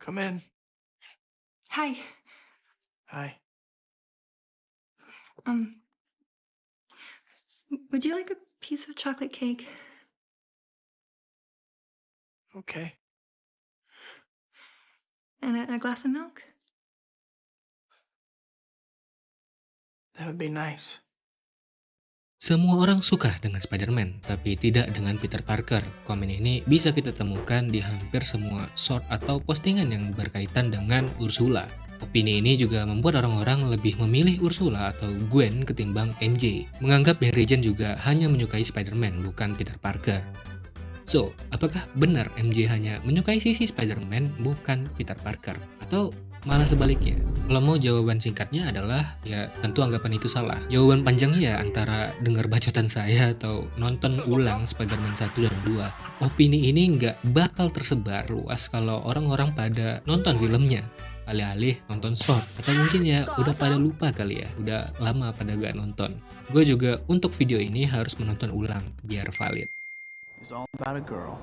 Come in. Hi. Hi. Um, would you like a piece of chocolate cake Okay. and a glass of milk? That would be nice. Semua orang suka dengan Spider-Man, tapi tidak dengan Peter Parker. Komen ini bisa kita temukan di hampir semua short atau postingan yang berkaitan dengan Ursula. Opini ini juga membuat orang-orang lebih memilih Ursula atau Gwen ketimbang MJ. Menganggap Mary Jane juga hanya menyukai Spider-Man, bukan Peter Parker. So, apakah benar MJ hanya menyukai sisi Spider-Man, bukan Peter Parker? Atau malah sebaliknya? Kalau mau jawaban singkatnya adalah, ya tentu anggapan itu salah. Jawaban panjangnya ya antara dengar bacotan saya atau nonton ulang Spider-Man 1 dan 2. Opini ini nggak bakal tersebar luas kalau orang-orang pada nonton filmnya. Alih-alih nonton short. Atau mungkin ya udah pada lupa kali ya, udah lama pada gak nonton. Gue juga untuk video ini harus menonton ulang, biar valid. It's all about a girl.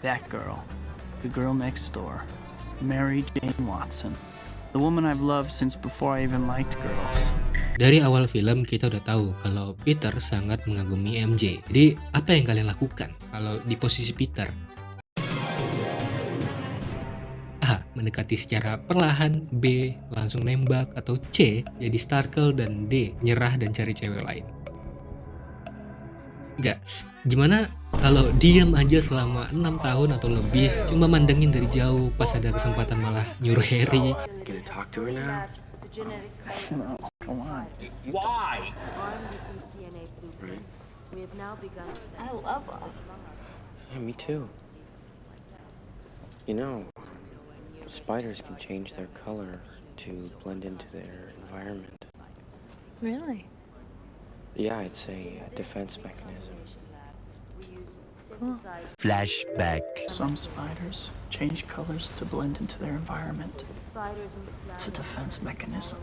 That girl. The girl next door. Mary Jane Watson. The woman I've loved since before I even liked girls. Dari awal film kita udah tahu kalau Peter sangat mengagumi MJ. Jadi apa yang kalian lakukan kalau di posisi Peter? A. Mendekati secara perlahan, B. Langsung nembak, atau C. Jadi startle, dan D. Nyerah dan cari cewek lain. Enggak, gimana kalau diam aja selama 6 tahun atau lebih, cuma mandengin dari jauh, pas ada kesempatan malah nyuruh Harry. Gonna talk to her now? Come on. Why? Armed with these DNA blueprints, we have now begun. I love her. Yeah, me too. You know, spiders can change their color to blend into their environment. Really? Yeah, it's a defense mechanism. We use synthesized Flashback. Some spiders change colors to blend into their environment. spiders and It's a defense mechanism.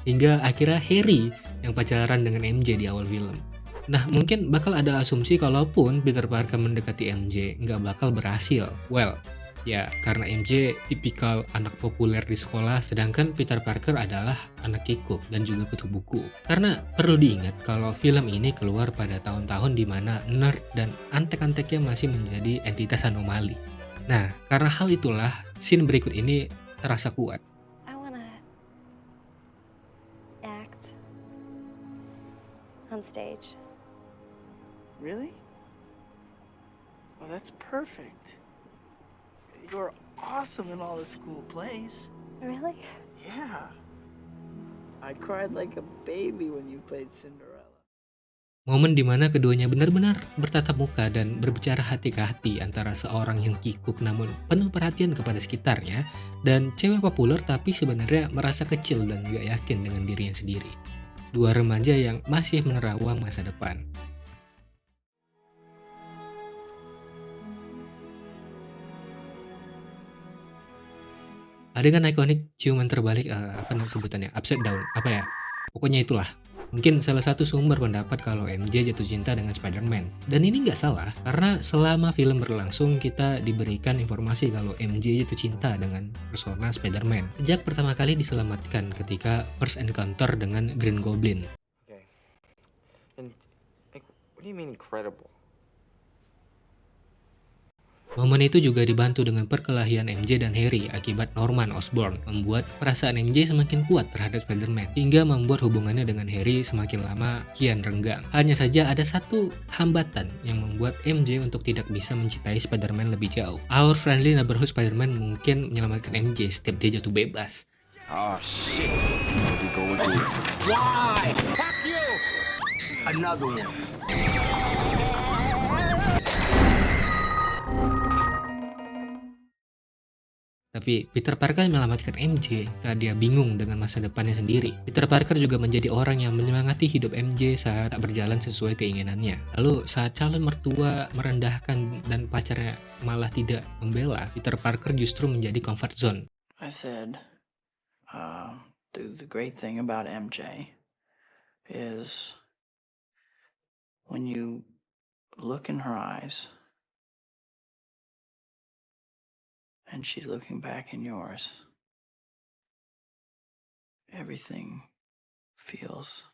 Hingga akhirnya Harry yang pacaran dengan MJ di awal film. Nah, mungkin bakal ada asumsi kalaupun Peter Parker mendekati MJ nggak bakal berhasil. Well, ya karena MJ tipikal anak populer di sekolah, sedangkan Peter Parker adalah anak kikuk dan juga kutu buku. Karena perlu diingat kalau film ini keluar pada tahun-tahun di mana nerd dan antek-anteknya masih menjadi entitas anomali. Nah, karena hal itulah, scene berikut ini terasa kuat. I wanna act on stage. Really? Well, that's perfect. You're awesome in all the school plays. Really? Yeah. I cried like a baby when you played Cinderella. Momen dimana keduanya benar-benar bertatap muka dan berbicara hati ke hati antara seorang yang kikuk namun penuh perhatian kepada sekitarnya dan cewek populer tapi sebenarnya merasa kecil dan gak yakin dengan dirinya sendiri. Dua remaja yang masih menerawang masa depan. Adegan ikonik ciuman terbalik, apa namanya sebutannya, upside down, apa ya? Pokoknya itulah. Mungkin salah satu sumber pendapat kalau MJ jatuh cinta dengan Spider-Man. Dan ini nggak salah, karena selama film berlangsung kita diberikan informasi kalau MJ jatuh cinta dengan persona Spider-Man. Sejak pertama kali diselamatkan ketika first encounter dengan Green Goblin. Okay. And like, what do you mean incredible? Momen itu juga dibantu dengan perkelahian MJ dan Harry akibat Norman Osborn, membuat perasaan MJ semakin kuat terhadap Spider-Man, hingga membuat hubungannya dengan Harry semakin lama kian renggang. Hanya saja ada satu hambatan yang membuat MJ untuk tidak bisa mencintai Spider-Man lebih jauh. Our friendly neighborhood Spider-Man mungkin menyelamatkan MJ setiap dia jatuh bebas. Oh shit. Here we go again. Why? Fuck you! Another one. Tapi Peter Parker menyelamatkan MJ saat dia bingung dengan masa depannya sendiri. Peter Parker juga menjadi orang yang menyemangati hidup MJ saat tak berjalan sesuai keinginannya. Lalu saat calon mertua merendahkan dan pacarnya malah tidak membela, Peter Parker justru menjadi comfort zone. I said, the great thing about MJ is when you look in her eyes, and she's looking back in yours. Everything feels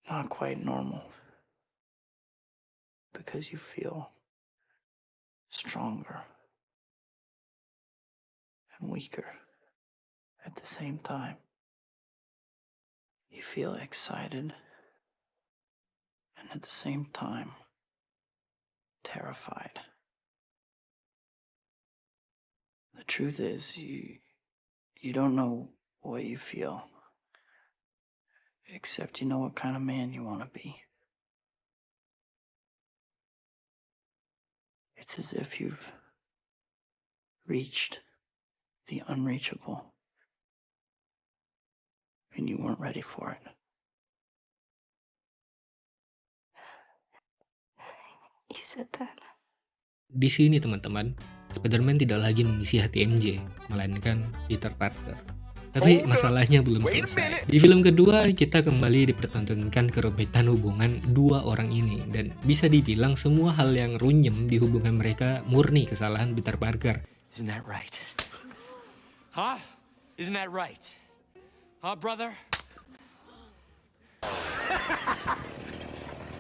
not quite normal because you feel stronger and weaker at the same time. You feel excited and at the same time terrified. The truth is, you don't know what you feel, except you know what kind of man you want to be. It's as if you've reached the unreachable, and you weren't ready for it. You said that. Di sini teman-teman, Spider-Man tidak lagi mengisi hati MJ, melainkan Peter Parker. Tapi masalahnya belum selesai. Di film kedua, kita kembali dipertontonkan kerumitan hubungan dua orang ini. Dan bisa dibilang semua hal yang runyem di hubungan mereka murni kesalahan Peter Parker. Isn't that right? Huh? Isn't that right? Huh, brother?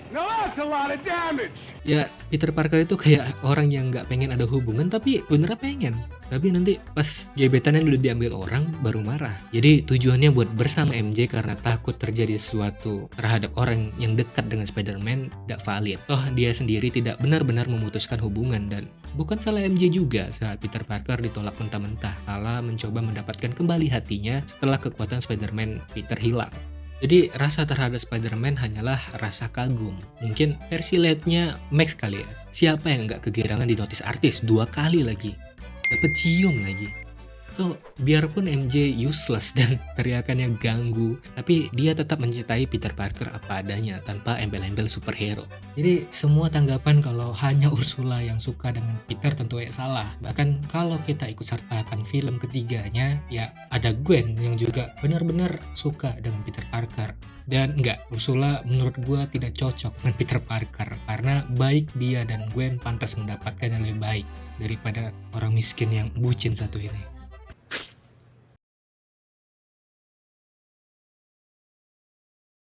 No, that's a lot of damage. Ya, Peter Parker itu kayak orang yang nggak pengen ada hubungan, tapi beneran pengen. Tapi nanti pas gebetannya udah diambil orang, baru marah. Jadi tujuannya buat bersama MJ karena takut terjadi sesuatu terhadap orang yang dekat dengan Spider-Man tidak valid. Toh dia sendiri tidak benar-benar memutuskan hubungan, dan bukan salah MJ juga saat Peter Parker ditolak mentah-mentah, malah mencoba mendapatkan kembali hatinya setelah kekuatan Spider-Man Peter hilang. Jadi rasa terhadap Spider-Man hanyalah rasa kagum. Mungkin versi liatnya Max kali ya. Siapa yang nggak kegirangan di notice artis 2 kali lagi? Dapet cium lagi. So, biarpun MJ useless dan teriakannya ganggu, tapi dia tetap mencintai Peter Parker apa adanya tanpa embel-embel superhero. Jadi semua tanggapan kalau hanya Ursula yang suka dengan Peter tentu salah. Bahkan kalau kita ikut sertakan film ketiganya, ya ada Gwen yang juga benar-benar suka dengan Peter Parker. Dan enggak, Ursula menurut gue tidak cocok dengan Peter Parker karena baik dia dan Gwen pantas mendapatkan yang lebih baik daripada orang miskin yang bucin satu ini.